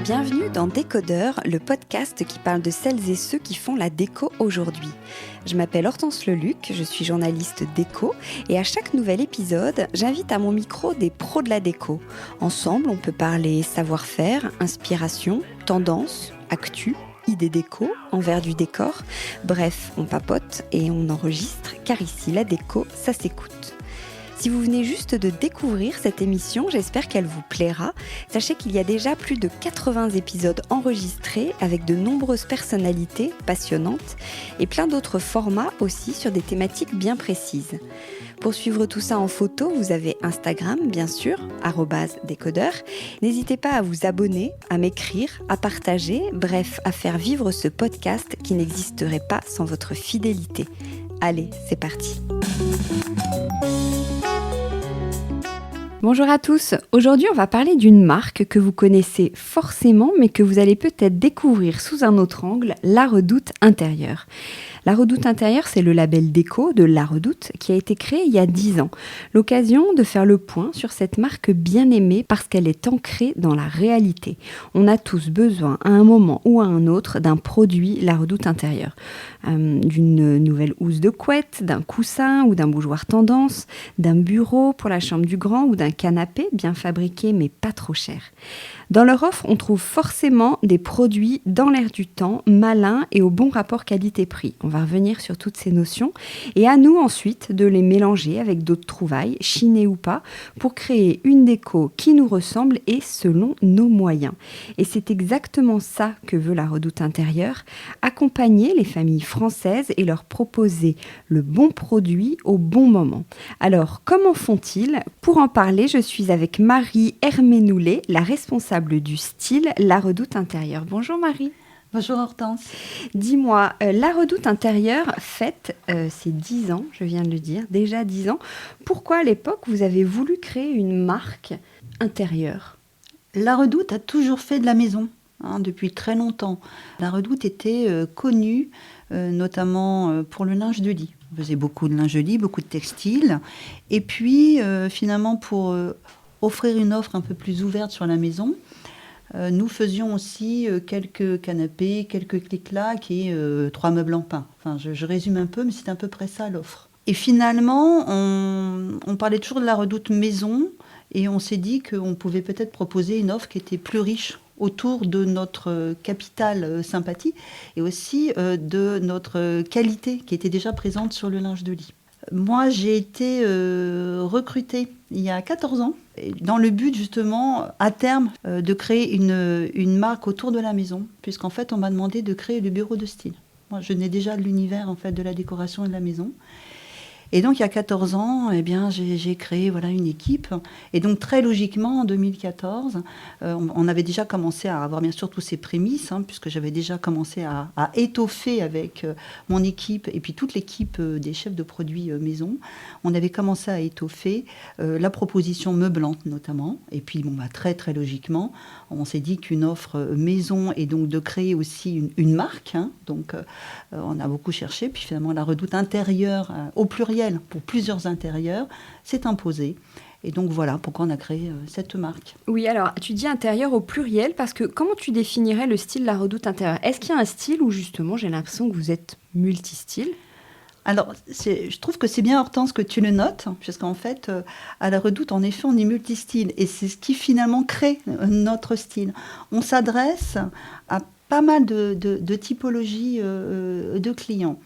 Bienvenue dans Décodeur, le podcast qui parle de celles et ceux qui font la déco aujourd'hui. Je m'appelle Hortense Leluc, je suis journaliste déco et à chaque nouvel épisode, j'invite à mon micro des pros de la déco. Ensemble, on peut parler savoir-faire, inspiration, tendance, actu, idées déco, envers du décor. Bref, on papote et on enregistre car ici, la déco, ça s'écoute. Si vous venez juste de découvrir cette émission, j'espère qu'elle vous plaira. Sachez qu'il y a déjà plus de 80 épisodes enregistrés avec de nombreuses personnalités passionnantes et plein d'autres formats aussi sur des thématiques bien précises. Pour suivre tout ça en photo, vous avez Instagram, bien sûr, @décodeur. N'hésitez pas à vous abonner, à m'écrire, à partager, bref, à faire vivre ce podcast qui n'existerait pas sans votre fidélité. Allez, c'est parti. Bonjour à tous, aujourd'hui on va parler d'une marque que vous connaissez forcément mais que vous allez peut-être découvrir sous un autre angle, La Redoute Intérieure. La Redoute Intérieure, c'est le label déco de La Redoute qui a été créé il y a 10 ans. L'occasion de faire le point sur cette marque bien aimée parce qu'elle est ancrée dans la réalité. On a tous besoin à un moment ou à un autre d'un produit La Redoute Intérieure. D'une nouvelle housse de couette, d'un coussin ou d'un bougeoir tendance, d'un bureau pour la chambre du grand ou d'un canapé bien fabriqué mais pas trop cher. Dans leur offre, on trouve forcément des produits dans l'air du temps, malins et au bon rapport qualité-prix. On va revenir sur toutes ces notions et à nous ensuite de les mélanger avec d'autres trouvailles, chinées ou pas, pour créer une déco qui nous ressemble et selon nos moyens. Et c'est exactement ça que veut La Redoute Intérieure, accompagner les familles françaises et leur proposer le bon produit au bon moment. Alors, comment font-ils ? Pour en parler, je suis avec Marie Herménoulet, la responsable du style La Redoute Intérieure. Bonjour Marie. Bonjour Hortense. Dis-moi, La Redoute Intérieure fête ses 10 ans, je viens de le dire, déjà 10 ans. Pourquoi à l'époque vous avez voulu créer une marque intérieure ? La Redoute a toujours fait de la maison, depuis très longtemps. La Redoute était connue notamment pour le linge de lit. On faisait beaucoup de linge de lit, beaucoup de textiles. Et puis finalement pour offrir une offre un peu plus ouverte sur la maison, nous faisions aussi quelques canapés, quelques clics-clacs et 3 meubles en pin. Enfin, je résume un peu, mais c'est à peu près ça l'offre. Et finalement, on parlait toujours de La Redoute maison et on s'est dit qu'on pouvait peut-être proposer une offre qui était plus riche autour de notre capital sympathie et aussi de notre qualité qui était déjà présente sur le linge de lit. Moi, j'ai été recrutée il y a 14 ans dans le but justement, à terme, de créer une marque autour de la maison, puisqu'en fait, on m'a demandé de créer le bureau de style. Moi, je n'ai déjà l'univers en fait, de la décoration et de la maison. Et donc, il y a 14 ans, eh bien, j'ai créé une équipe. Et donc, très logiquement, en 2014, on avait déjà commencé à avoir, bien sûr, tous ces prémices, puisque j'avais déjà commencé à étoffer avec mon équipe et puis toute l'équipe des chefs de produits maison. On avait commencé à étoffer la proposition meublante, notamment. Et puis, très, très logiquement, on s'est dit qu'une offre maison et donc de créer aussi une marque. Donc, on a beaucoup cherché. Puis, finalement, La Redoute Intérieure, au pluriel, pour plusieurs intérieurs, s'est imposé. Et donc voilà pourquoi on a créé cette marque. Oui, alors tu dis intérieur au pluriel parce que comment tu définirais le style La Redoute Intérieure ? Est-ce qu'il y a un style où justement j'ai l'impression que vous êtes multistyle ? Alors, je trouve que c'est bien Hortense que tu le notes, puisqu'en fait, à La Redoute, en effet, on est multistyle. Et c'est ce qui finalement crée notre style. On s'adresse à pas mal de typologies de clients.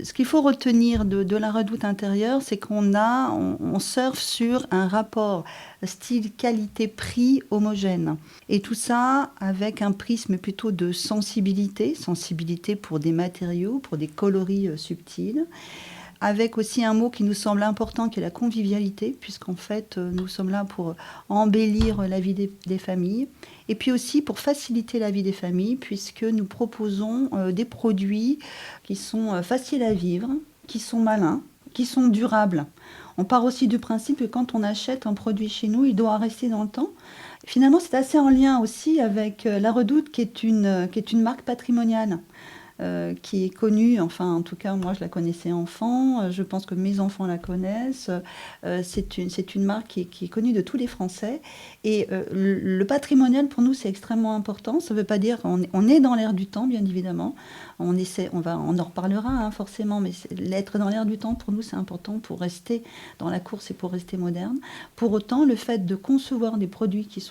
Ce qu'il faut retenir de La Redoute Intérieure, c'est on surfe sur un rapport style qualité-prix homogène. Et tout ça avec un prisme plutôt de sensibilité pour des matériaux, pour des coloris subtils, avec aussi un mot qui nous semble important, qui est la convivialité, puisqu'en fait, nous sommes là pour embellir la vie des familles, et puis aussi pour faciliter la vie des familles, puisque nous proposons des produits qui sont faciles à vivre, qui sont malins, qui sont durables. On part aussi du principe que quand on achète un produit chez nous, il doit rester dans le temps. Finalement, c'est assez en lien aussi avec La Redoute, qui est une marque patrimoniale. qui est connue, enfin en tout cas moi je la connaissais enfant, je pense que mes enfants la connaissent. C'est une marque qui est connue de tous les Français. Et le patrimonial pour nous c'est extrêmement important. Ça ne veut pas dire on est dans l'air du temps, bien évidemment. On en reparlera hein, forcément, mais l'être dans l'air du temps pour nous c'est important pour rester dans la course et pour rester moderne. Pour autant, le fait de concevoir des produits qui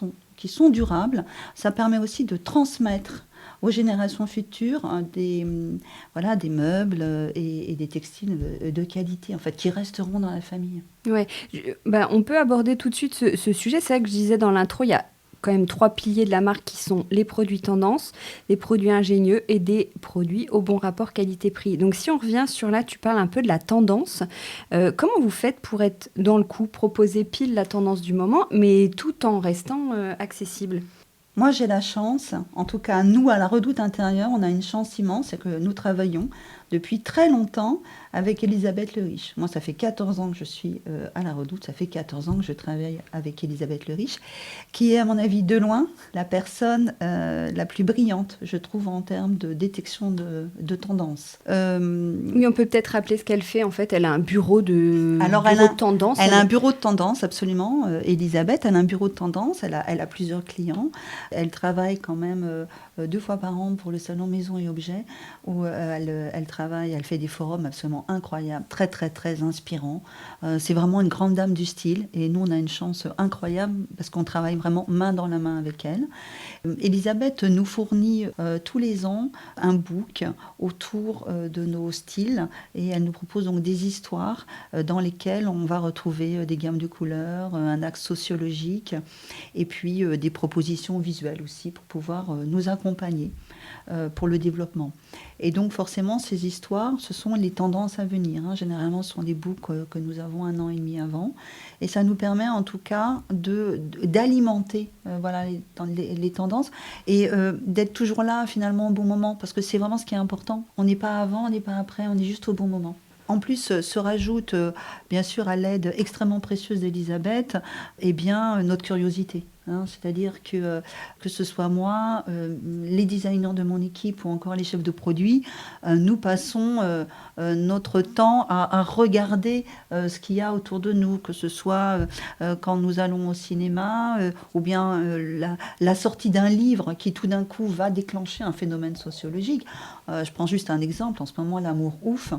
sont durables, ça permet aussi de transmettre aux générations futures des meubles et des textiles de qualité, en fait, qui resteront dans la famille. Ouais, on peut aborder tout de suite ce sujet. C'est vrai que je disais dans l'intro, il y a quand même 3 piliers de la marque qui sont les produits tendance, les produits ingénieux et des produits au bon rapport qualité-prix. Donc si on revient sur là, tu parles un peu de la tendance. Comment vous faites pour être dans le coup, proposer pile la tendance du moment, mais tout en restant accessible ? Moi, j'ai la chance, en tout cas, nous, à la Redoute Intérieure, on a une chance immense, c'est que nous travaillons depuis très longtemps avec Elisabeth Le Riche. Moi, ça fait 14 ans que je suis à la Redoute, ça fait 14 ans que je travaille avec Elisabeth Le Riche, qui est, à mon avis, de loin, la personne la plus brillante, je trouve, en termes de détection de tendances. Oui, on peut peut-être rappeler ce qu'elle fait. En fait, elle a un bureau de tendance. Elle a un bureau de tendance, absolument. Elisabeth, elle a un bureau de tendance, elle a plusieurs clients. Elle travaille quand même 2 fois par an pour le salon Maison et Objets, où elle travaille, elle fait des forums absolument incroyables, très très très inspirants. C'est vraiment une grande dame du style et nous on a une chance incroyable parce qu'on travaille vraiment main dans la main avec elle. Elisabeth nous fournit tous les ans un book autour de nos styles et elle nous propose donc des histoires dans lesquelles on va retrouver des gammes de couleurs, un axe sociologique et puis des propositions visuelles aussi pour pouvoir nous accompagner pour le développement. Et donc forcément, ces histoires, ce sont les tendances à venir. Hein. Généralement, ce sont des books que nous avons 1 an et demi avant. Et ça nous permet en tout cas d'alimenter les tendances et d'être toujours là finalement au bon moment. Parce que c'est vraiment ce qui est important. On n'est pas avant, on n'est pas après, on est juste au bon moment. En plus, se rajoute, bien sûr, à l'aide extrêmement précieuse d'Elisabeth, notre curiosité. Hein, c'est-à-dire que ce soit moi, les designers de mon équipe ou encore les chefs de produits, nous passons notre temps à regarder ce qu'il y a autour de nous, que ce soit quand nous allons au cinéma ou bien la sortie d'un livre qui tout d'un coup va déclencher un phénomène sociologique. Je prends juste un exemple, en ce moment L'amour ouf,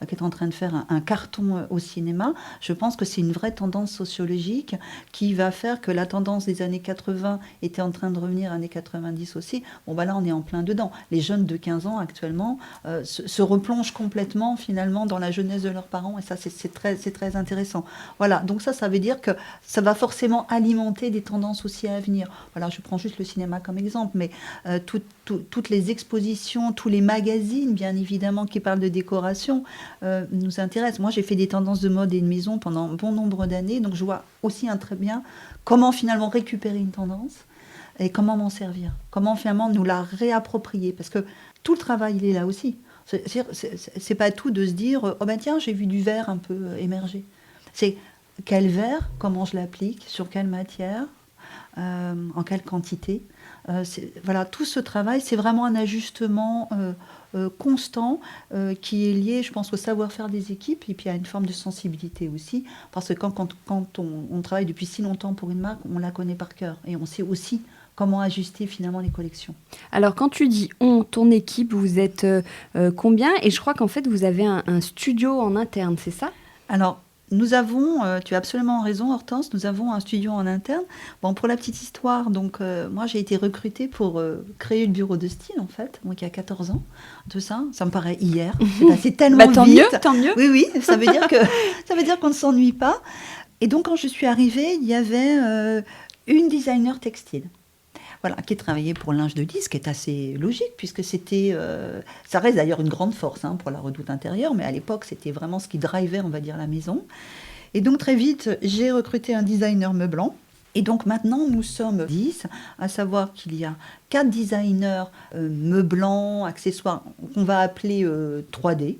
qui est en train de faire un carton au cinéma. Je pense que c'est une vraie tendance sociologique qui va faire que la tendance des années 80 était en train de revenir années 90 aussi. Bon, là, on est en plein dedans. Les jeunes de 15 ans, actuellement, se replongent complètement, finalement, dans la jeunesse de leurs parents. Et ça, c'est très intéressant. Voilà. Donc ça veut dire que ça va forcément alimenter des tendances aussi à venir. Voilà, je prends juste le cinéma comme exemple, mais toutes les expositions, tous les magazines, bien évidemment, qui parlent de décoration, nous intéressent. Moi, j'ai fait des tendances de mode et de maison pendant bon nombre d'années, donc je vois aussi très bien comment finalement récupérer une tendance et comment m'en servir, comment finalement nous la réapproprier, parce que tout le travail, il est là aussi. C'est pas tout de se dire « Oh ben tiens, j'ai vu du verre un peu émerger ». C'est quel verre, comment je l'applique, sur quelle matière, en quelle quantité. Voilà, tout ce travail, c'est vraiment un ajustement constant qui est lié, je pense, au savoir-faire des équipes et puis à une forme de sensibilité aussi. Parce que quand on travaille depuis si longtemps pour une marque, on la connaît par cœur et on sait aussi comment ajuster finalement les collections. Alors quand tu dis on, ton équipe, vous êtes combien ? Et je crois qu'en fait vous avez un studio en interne, c'est ça ? Alors, nous avons, tu as absolument raison Hortense, nous avons un studio en interne. Bon, pour la petite histoire, donc moi j'ai été recrutée pour créer le bureau de style en fait, donc il y a 14 ans, tout ça me paraît hier, c'est passé tellement vite. Tant mieux. Oui, ça veut dire qu'on ne s'ennuie pas. Et donc quand je suis arrivée, il y avait une designer textile. Voilà, qui travaillait pour Linge de Lis, ce qui est assez logique, puisque c'était... ça reste d'ailleurs une grande force pour la Redoute Intérieure, mais à l'époque, c'était vraiment ce qui drivait, on va dire, la maison. Et donc, très vite, j'ai recruté un designer meublant. Et donc, maintenant, nous sommes 10, à savoir qu'il y a 4 designers meublants, accessoires, qu'on va appeler 3D.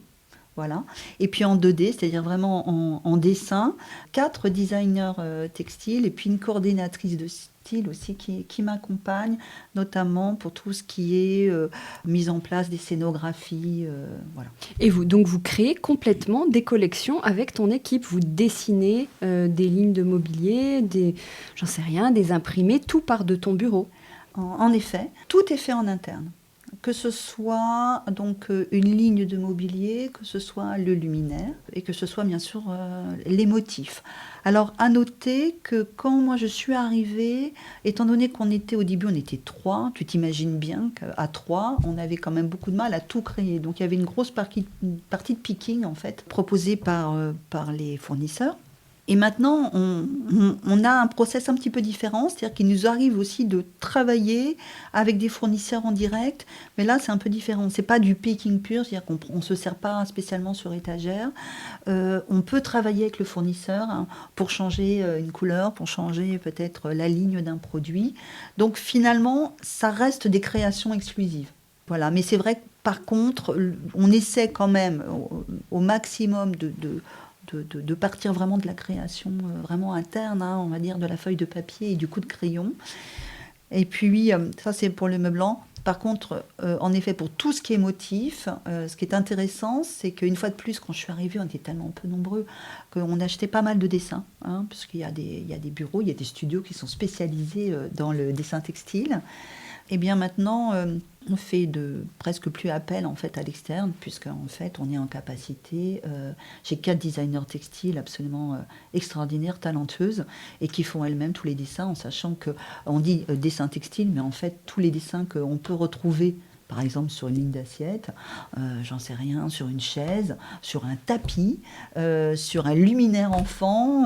Voilà. Et puis en 2D, c'est-à-dire vraiment en dessin, 4 designers textiles et puis une coordinatrice textile aussi qui m'accompagne, notamment pour tout ce qui est mise en place des scénographies. Voilà. Et vous créez complètement des collections avec ton équipe. Vous dessinez des lignes de mobilier, j'en sais rien, des imprimés, tout part de ton bureau. En effet, tout est fait en interne. Que ce soit donc une ligne de mobilier, que ce soit le luminaire et que ce soit bien sûr les motifs. Alors à noter que quand moi je suis arrivée, étant donné qu'on était au début, on était 3, tu t'imagines bien qu'à 3, on avait quand même beaucoup de mal à tout créer. Donc il y avait une grosse partie de picking en fait proposée par les fournisseurs. Et maintenant, on a un process un petit peu différent, c'est-à-dire qu'il nous arrive aussi de travailler avec des fournisseurs en direct, mais là c'est un peu différent. C'est pas du picking pur, c'est-à-dire qu'on ne se sert pas spécialement sur étagère. On peut travailler avec le fournisseur pour changer une couleur, pour changer peut-être la ligne d'un produit. Donc finalement, ça reste des créations exclusives. Voilà, mais c'est vrai que par contre, on essaie quand même au maximum de partir vraiment de la création vraiment interne, on va dire, de la feuille de papier et du coup de crayon. Et puis, ça c'est pour le meublant. Par contre, en effet, pour tout ce qui est motif, ce qui est intéressant, c'est qu'une fois de plus, quand je suis arrivée, on était tellement peu nombreux qu'on achetait pas mal de dessins, puisqu'il y a des bureaux, il y a des studios qui sont spécialisés dans le dessin textile. Et bien maintenant, on fait presque plus appel en fait à l'externe, puisqu'en fait on est en capacité. J'ai 4 designers textiles absolument extraordinaires, talentueuses, et qui font elles-mêmes tous les dessins, en sachant qu'on dit dessin textile, mais en fait tous les dessins qu'on peut retrouver, par exemple sur une ligne d'assiette, j'en sais rien, sur une chaise, sur un tapis, sur un luminaire enfant,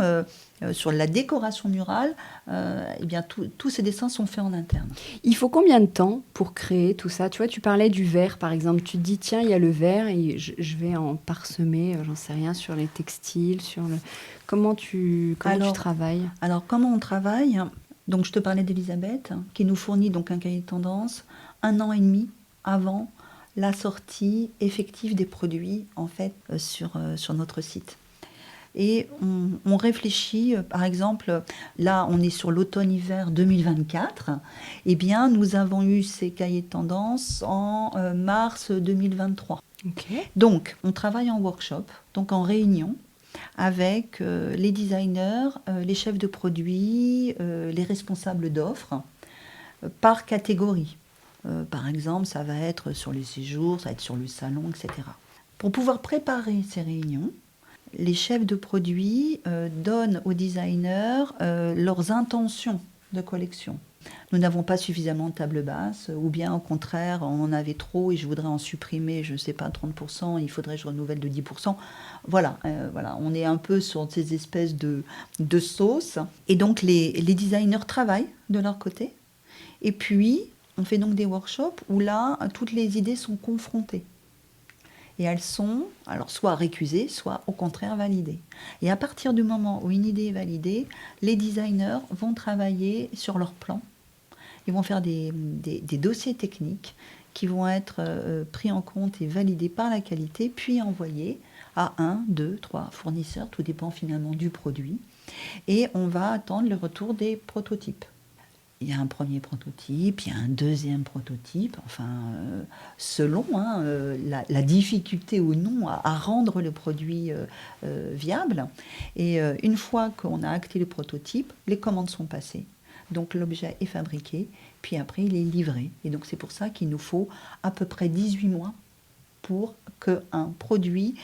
sur la décoration murale, eh bien tous ces dessins sont faits en interne. Il faut combien de temps pour créer tout ça? Tu vois, tu parlais du verre, par exemple. Tu te dis, tiens, il y a le verre et je vais en parsemer, j'en sais rien, sur les textiles, Comment tu travailles? Alors, comment on travaille? Donc, je te parlais d'Elisabeth, qui nous fournit donc un cahier de tendance 1 an et demi avant la sortie effective des produits, en fait, sur notre site. Et on réfléchit, par exemple, là on est sur l'automne-hiver 2024, eh bien nous avons eu ces cahiers de tendance en mars 2023. Okay. Donc on travaille en workshop, donc en réunion, avec les designers, les chefs de produits, les responsables d'offres, par catégorie. Par exemple, ça va être sur les séjours, ça va être sur le salon, etc. Pour pouvoir préparer ces réunions, les chefs de produits donnent aux designers leurs intentions de collection. Nous n'avons pas suffisamment de table basse, ou bien au contraire, on en avait trop et je voudrais en supprimer, je ne sais pas, 30%, il faudrait que je renouvelle de 10%. Voilà, on est un peu sur ces espèces de sauces. Et donc les designers travaillent de leur côté. Et puis, on fait donc des workshops où là, toutes les idées sont confrontées. Et elles sont alors soit récusées, soit au contraire validées. Et à partir du moment où une idée est validée, les designers vont travailler sur leur plan. Ils vont faire des dossiers techniques qui vont être pris en compte et validés par la qualité, puis envoyés à 1, 2, 3 fournisseurs, tout dépend finalement du produit. Et on va attendre le retour des prototypes. Il y a un premier prototype, il y a un deuxième prototype, selon la difficulté ou non à rendre le produit viable. Et une fois qu'on a acté le prototype, les commandes sont passées. Donc l'objet est fabriqué, puis après il est livré. Et donc c'est pour ça qu'il nous faut à peu près 18 mois pour qu'un produit,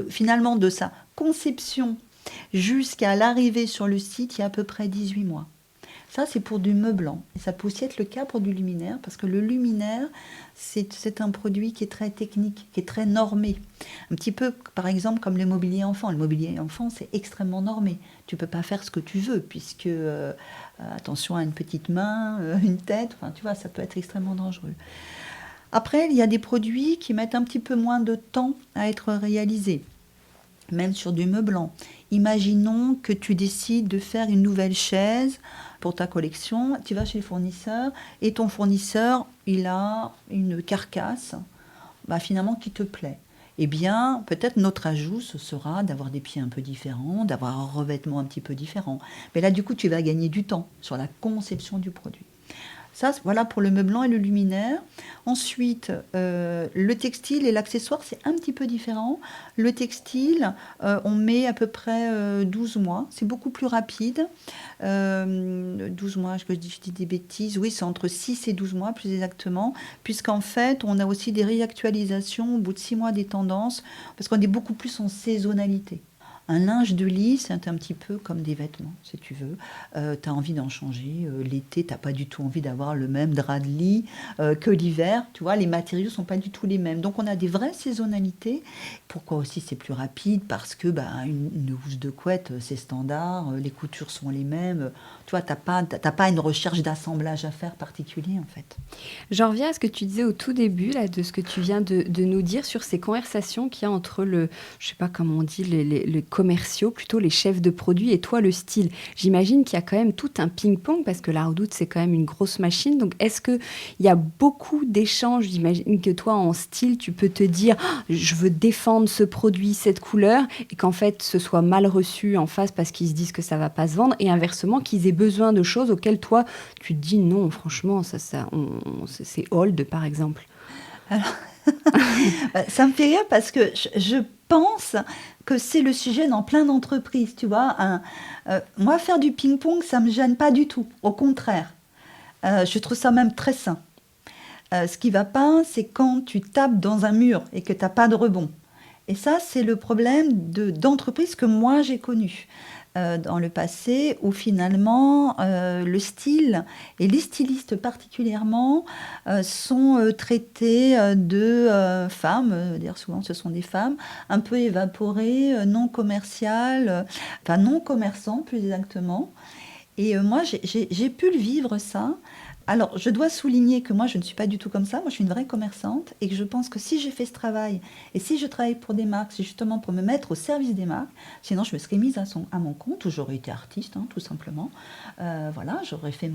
finalement de sa conception jusqu'à l'arrivée sur le site, il y a à peu près 18 mois. Ça, c'est pour du meublant. Et ça peut aussi être le cas pour du luminaire, parce que le luminaire, c'est un produit qui est très technique, qui est très normé. Un petit peu, par exemple, comme le mobilier enfant. Le mobilier enfant, c'est extrêmement normé. Tu ne peux pas faire ce que tu veux, puisque, attention à une petite main, une tête, tu vois, ça peut être extrêmement dangereux. Après, il y a des produits qui mettent un petit peu moins de temps à être réalisés, même sur du meublant. Imaginons que tu décides de faire une nouvelle chaise pour ta collection, tu vas chez le fournisseur et ton fournisseur, il a une carcasse finalement qui te plaît. eh bien, peut-être notre ajout, ce sera d'avoir des pieds un peu différents, d'avoir un revêtement un petit peu différent. Mais là, du coup, tu vas gagner du temps sur la conception du produit. Ça, voilà pour le meublant et le luminaire. Ensuite, le textile et l'accessoire, c'est un petit peu différent. Le textile, on met à peu près 12 mois. C'est beaucoup plus rapide. 12 mois, je dis des bêtises. Oui, c'est entre 6 et 12 mois, plus exactement. Puisqu'en fait, on a aussi des réactualisations au bout de 6 mois des tendances, parce qu'on est beaucoup plus en saisonnalité. Un linge de lit, c'est un petit peu comme des vêtements, si tu veux. Tu as envie d'en changer. L'été, tu n'as pas du tout envie d'avoir le même drap de lit que l'hiver. Tu vois, les matériaux ne sont pas du tout les mêmes. Donc, on a des vraies saisonnalités. Pourquoi aussi c'est plus rapide? Parce que une housse de couette, c'est standard. Les coutures sont les mêmes. Tu vois, tu n'as pas une recherche d'assemblage à faire particulier, en fait. J'en reviens à ce que tu disais au tout début, là, de ce que tu viens de nous dire sur ces conversations qu'il y a entre je sais pas comment on dit, les commerciaux, plutôt les chefs de produits, et toi, le style. J'imagine qu'il y a quand même tout un ping-pong, parce que la Redoute, c'est quand même une grosse machine. Donc, est-ce qu'il y a beaucoup d'échanges? J'imagine que toi, en style, tu peux te dire, ah, je veux défendre ce produit, cette couleur, et qu'en fait, ce soit mal reçu en face parce qu'ils se disent que ça va pas se vendre, et inversement, qu'ils aient besoin de choses auxquelles toi, tu te dis non, franchement, c'est old, par exemple. Alors, ça me fait rire parce que je pense que c'est le sujet dans plein d'entreprises, tu vois. Moi, faire du ping-pong, ça ne me gêne pas du tout. Au contraire, je trouve ça même très sain. Ce qui ne va pas, c'est quand tu tapes dans un mur et que tu n'as pas de rebond. Et ça, c'est le problème d'entreprises que moi, j'ai connu dans le passé, où finalement, le style, et les stylistes particulièrement, sont traités de femmes, d'ailleurs souvent ce sont des femmes, un peu évaporées, non commerciales, enfin non commerçants plus exactement. Et moi, j'ai pu le vivre ça. Alors, je dois souligner que moi, je ne suis pas du tout comme ça. Moi, je suis une vraie commerçante et que je pense que si j'ai fait ce travail et si je travaille pour des marques, c'est justement pour me mettre au service des marques. Sinon, je me serais mise à mon compte ou j'aurais été artiste, hein, tout simplement. Voilà, j'aurais fait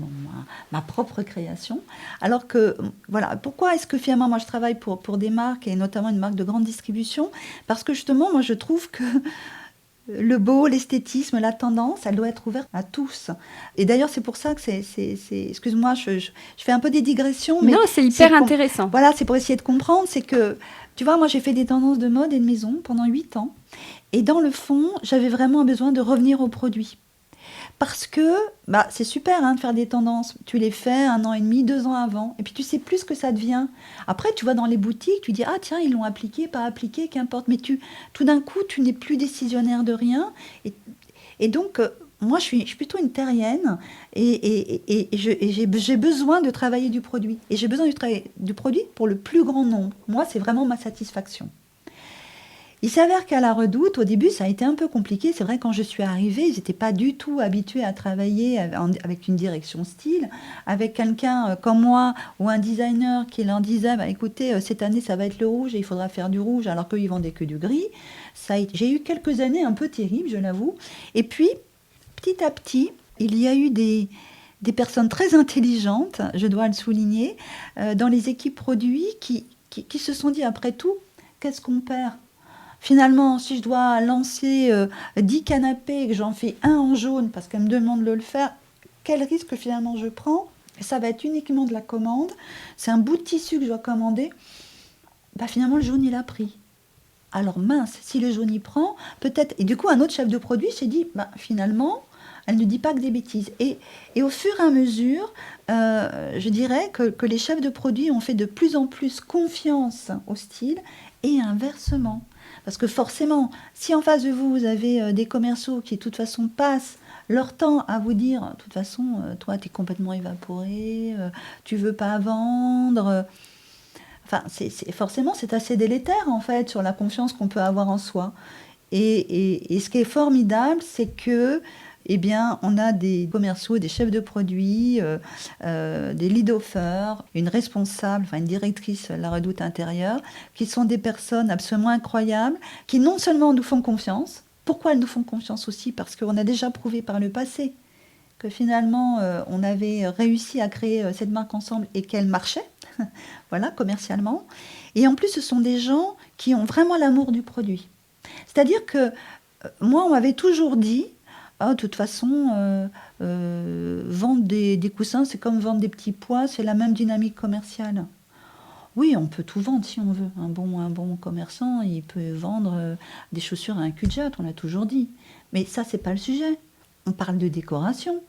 ma propre création. Alors que, voilà, pourquoi est-ce que finalement, moi, je travaille pour des marques et notamment une marque de grande distribution? Parce que justement, moi, je trouve que le beau, l'esthétisme, la tendance, elle doit être ouverte à tous. Et d'ailleurs, c'est pour ça que excuse-moi, je fais un peu des digressions, mais Non, c'est hyper intéressant. Voilà, c'est pour essayer de comprendre, c'est que, tu vois, moi j'ai fait des tendances de mode et de maison pendant 8 ans. Et dans le fond, j'avais vraiment besoin de revenir au produit. Parce que c'est super de faire des tendances. Tu les fais 1 an et demi, 2 ans avant, et puis tu sais plus ce que ça devient. Après, tu vas dans les boutiques, tu dis ah tiens ils l'ont appliqué, pas appliqué, qu'importe. Mais tout d'un coup, tu n'es plus décisionnaire de rien. Et donc moi, je suis plutôt une terrienne et j'ai besoin de travailler du produit. Et j'ai besoin de travailler du produit pour le plus grand nombre. Moi, c'est vraiment ma satisfaction. Il s'avère qu'à la Redoute, au début, ça a été un peu compliqué. C'est vrai, quand je suis arrivée, ils n'étaient pas du tout habitués à travailler avec une direction style, avec quelqu'un comme moi ou un designer qui leur disait écoutez, cette année, ça va être le rouge et il faudra faire du rouge, alors qu'ils vendaient que du gris. J'ai eu quelques années un peu terribles, je l'avoue. Et puis, petit à petit, il y a eu des personnes très intelligentes, je dois le souligner, dans les équipes produits qui se sont dit après tout, qu'est-ce qu'on perd ? Finalement, si je dois lancer 10 canapés et que j'en fais un en jaune parce qu'elle me demande de le faire, quel risque finalement je prends? Ça va être uniquement de la commande. C'est un bout de tissu que je dois commander. Finalement, le jaune, il a pris. Alors mince, si le jaune y prend, peut-être... Et du coup, un autre chef de produit s'est dit, finalement, elle ne dit pas que des bêtises. Et au fur et à mesure, je dirais que les chefs de produits ont fait de plus en plus confiance au style et inversement. Parce que forcément, si en face de vous, vous avez des commerciaux qui, de toute façon, passent leur temps à vous dire, de toute façon, toi, tu es complètement évaporé, tu veux pas vendre... Enfin, forcément, c'est assez délétère, en fait, sur la confiance qu'on peut avoir en soi. Et ce qui est formidable, c'est que, on a des commerciaux, des chefs de produits, des lead offers, une responsable, une directrice de la Redoute intérieure, qui sont des personnes absolument incroyables, qui non seulement nous font confiance. Pourquoi elles nous font confiance aussi? Parce qu'on a déjà prouvé par le passé que finalement, on avait réussi à créer cette marque ensemble et qu'elle marchait, voilà, commercialement. Et en plus, ce sont des gens qui ont vraiment l'amour du produit. C'est-à-dire que moi, on m'avait toujours dit, ah, de toute façon, vendre des coussins, c'est comme vendre des petits pois, c'est la même dynamique commerciale. Oui, on peut tout vendre si on veut. Un bon commerçant, il peut vendre des chaussures à un cul-de-jatte, on l'a toujours dit. Mais ça, c'est pas le sujet. On parle de décoration,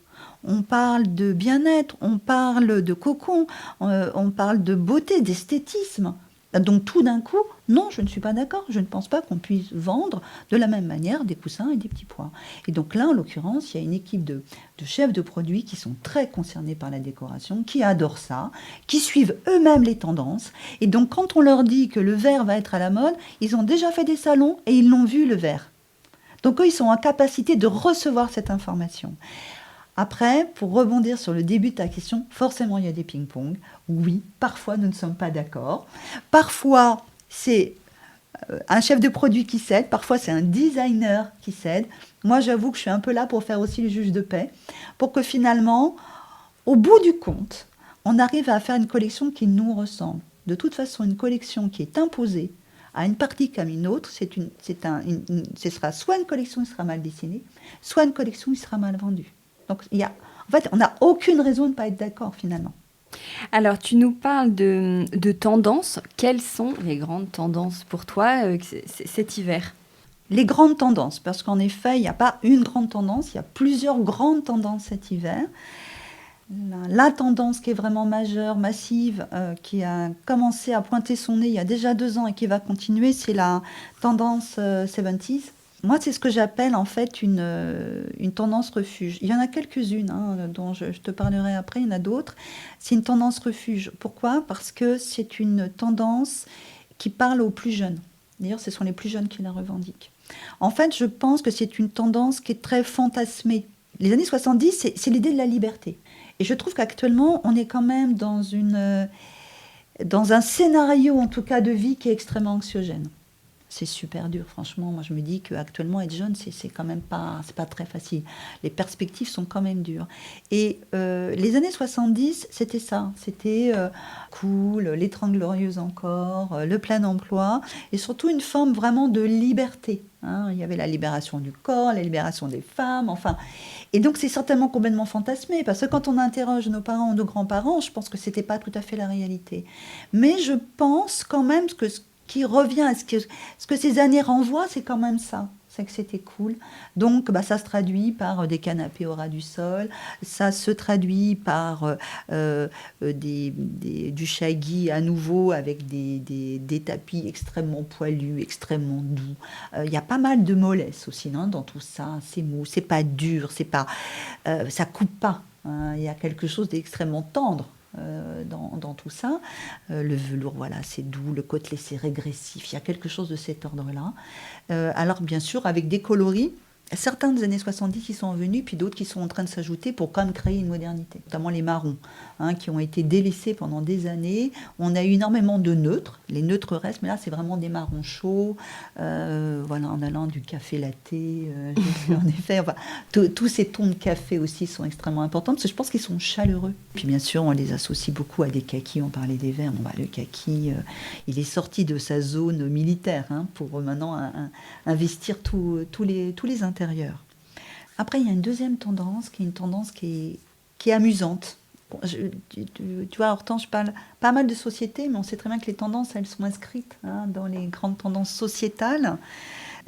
on parle de bien-être, on parle de cocon, on parle de beauté, d'esthétisme. Donc tout d'un coup, non, je ne suis pas d'accord. Je ne pense pas qu'on puisse vendre de la même manière des coussins et des petits pois. Et donc là, en l'occurrence, il y a une équipe de chefs de produits qui sont très concernés par la décoration, qui adorent ça, qui suivent eux-mêmes les tendances. Et donc quand on leur dit que le vert va être à la mode, ils ont déjà fait des salons et ils l'ont vu, le vert. Donc eux, ils sont en capacité de recevoir cette information. Après, pour rebondir sur le début de ta question, forcément, il y a des ping-pong. Oui, parfois, nous ne sommes pas d'accord. Parfois, c'est un chef de produit qui cède. Parfois, c'est un designer qui cède. Moi, j'avoue que je suis un peu là pour faire aussi le juge de paix, pour que finalement, au bout du compte, on arrive à faire une collection qui nous ressemble. De toute façon, une collection qui est imposée à une partie comme une autre, ce sera soit une collection qui sera mal dessinée, soit une collection qui sera mal vendue. Donc, en fait, on n'a aucune raison de ne pas être d'accord, finalement. Alors, tu nous parles de tendances. Quelles sont les grandes tendances pour toi cet hiver? Les grandes tendances, parce qu'en effet, il n'y a pas une grande tendance, il y a plusieurs grandes tendances cet hiver. La tendance qui est vraiment majeure, massive, qui a commencé à pointer son nez il y a déjà 2 ans et qui va continuer, c'est la tendance 70s. Moi, c'est ce que j'appelle en fait une tendance refuge. Il y en a quelques-unes dont je te parlerai après, il y en a d'autres. C'est une tendance refuge. Pourquoi ? Parce que c'est une tendance qui parle aux plus jeunes. D'ailleurs, ce sont les plus jeunes qui la revendiquent. En fait, je pense que c'est une tendance qui est très fantasmée. Les années 70, c'est l'idée de la liberté. Et je trouve qu'actuellement, on est quand même dans un scénario, en tout cas, de vie qui est extrêmement anxiogène. C'est super dur, franchement. Moi, je me dis qu'actuellement, être jeune, c'est quand même pas très facile. Les perspectives sont quand même dures. Et les années 70, c'était ça. C'était cool, les 30 glorieuses encore, le plein emploi, et surtout une forme vraiment de liberté. Il y avait la libération du corps, la libération des femmes, enfin. Et donc, c'est certainement complètement fantasmé, parce que quand on interroge nos parents ou nos grands-parents, je pense que c'était pas tout à fait la réalité. Mais je pense quand même que qui revient à ce que ces années renvoient, c'est quand même ça. C'est que c'était cool. Donc, ça se traduit par des canapés au ras du sol. Ça se traduit par du shaggy à nouveau avec des tapis extrêmement poilus, extrêmement doux. Il y a pas mal de mollesse aussi dans tout ça. C'est mou, c'est pas dur, ça coupe pas. Il y a quelque chose d'extrêmement tendre. Dans tout ça. Le velours, voilà, c'est doux, le côtelé, c'est régressif. Il y a quelque chose de cet ordre-là. Alors, bien sûr, avec des coloris, certains des années 70 qui sont venus, puis d'autres qui sont en train de s'ajouter pour quand même créer une modernité. Notamment les marrons, qui ont été délaissés pendant des années. On a eu énormément de neutres. Les neutres restent, mais là, c'est vraiment des marrons chauds. Voilà, en allant du café latte, en effet, enfin, tous ces tons de café aussi sont extrêmement importants, parce que je pense qu'ils sont chaleureux. Puis bien sûr, on les associe beaucoup à des kakis. On parlait des verts. Le kaki, il est sorti de sa zone militaire pour maintenant investir tous les intérêts. Après, il y a une deuxième tendance, qui est une tendance qui est amusante. Bon, tu vois, Hortense, je parle pas mal de société, mais on sait très bien que les tendances, elles sont inscrites dans les grandes tendances sociétales.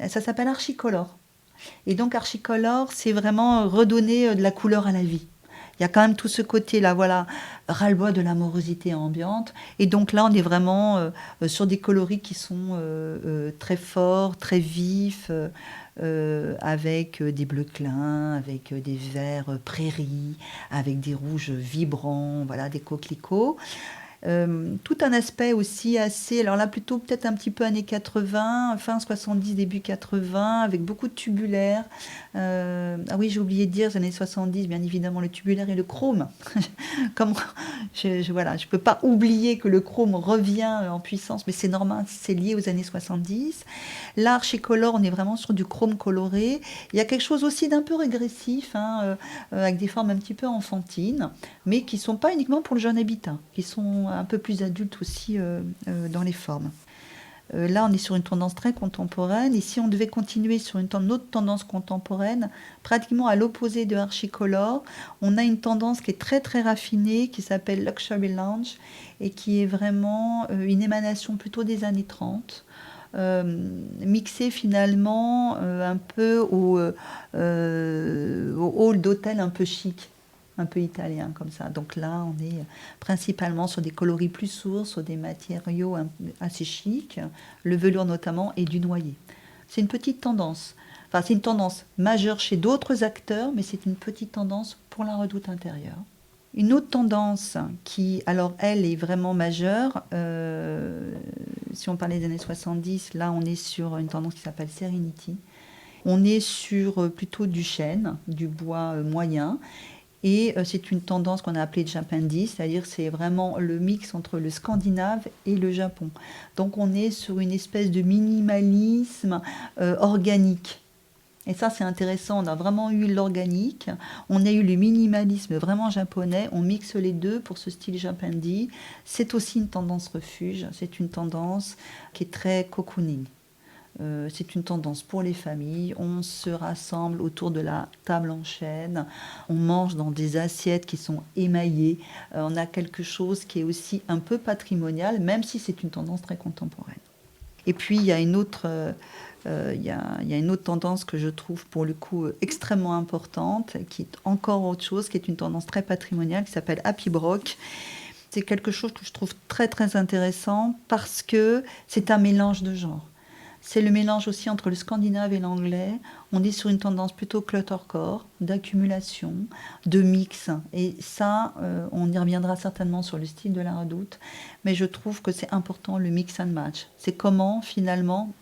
Ça s'appelle Archicolor. Et donc, Archicolor, c'est vraiment redonner de la couleur à la vie. Il y a quand même tout ce côté-là, voilà, ras-le-bol de l'amorosité ambiante. Et donc là, on est vraiment sur des coloris qui sont très forts, très vifs, avec des bleus clins, avec des verts prairies, avec des rouges vibrants, voilà, des coquelicots. Tout un aspect aussi assez, alors là plutôt peut-être un petit peu années 80, fin 70, début 80, avec beaucoup de tubulaires. Ah oui, j'ai oublié de dire, les années 70, bien évidemment, le tubulaire et le chrome. Je peux pas oublier que le chrome revient en puissance, mais c'est normal, c'est lié aux années 70. Là, Archicolor, on est vraiment sur du chrome coloré. Il y a quelque chose aussi d'un peu régressif, avec des formes un petit peu enfantines, mais qui sont pas uniquement pour le jeune habitat, qui sont un peu plus adulte aussi dans les formes. Là, on est sur une tendance très contemporaine. Et si on devait continuer sur une autre tendance contemporaine, pratiquement à l'opposé de Archicolor, on a une tendance qui est très très raffinée, qui s'appelle Luxury Lounge, et qui est vraiment une émanation plutôt des années 30, mixée finalement un peu au hall d'hôtel un peu chic, un peu italien comme ça. Donc là, on est principalement sur des coloris plus sourds, sur des matériaux assez chics, le velours notamment, et du noyer. C'est une petite tendance. Enfin, c'est une tendance majeure chez d'autres acteurs, mais c'est une petite tendance pour la Redoute intérieure. Une autre tendance qui, alors elle, est vraiment majeure, si on parlait des années 70, là on est sur une tendance qui s'appelle Serenity. On est sur plutôt du chêne, du bois moyen. Et c'est une tendance qu'on a appelée Japandi, c'est-à-dire c'est vraiment le mix entre le scandinave et le Japon. Donc on est sur une espèce de minimalisme organique. Et ça c'est intéressant, on a vraiment eu l'organique, on a eu le minimalisme vraiment japonais, on mixe les deux pour ce style Japandi. C'est aussi une tendance refuge, c'est une tendance qui est très cocooning. C'est une tendance pour les familles. On se rassemble autour de la table en chêne. On mange dans des assiettes qui sont émaillées. On a quelque chose qui est aussi un peu patrimonial, même si c'est une tendance très contemporaine. Et puis, il y a une autre tendance que je trouve pour le coup extrêmement importante, qui est encore autre chose, qui est une tendance très patrimoniale, qui s'appelle Happy Brock. C'est quelque chose que je trouve très, très intéressant parce que c'est un mélange de genres. C'est le mélange aussi entre le scandinave et l'anglais. On est sur une tendance plutôt cluttercore, d'accumulation, de mix. Et ça, on y reviendra certainement sur le style de la Redoute. Mais je trouve que c'est important, le mix and match. C'est comment, finalement,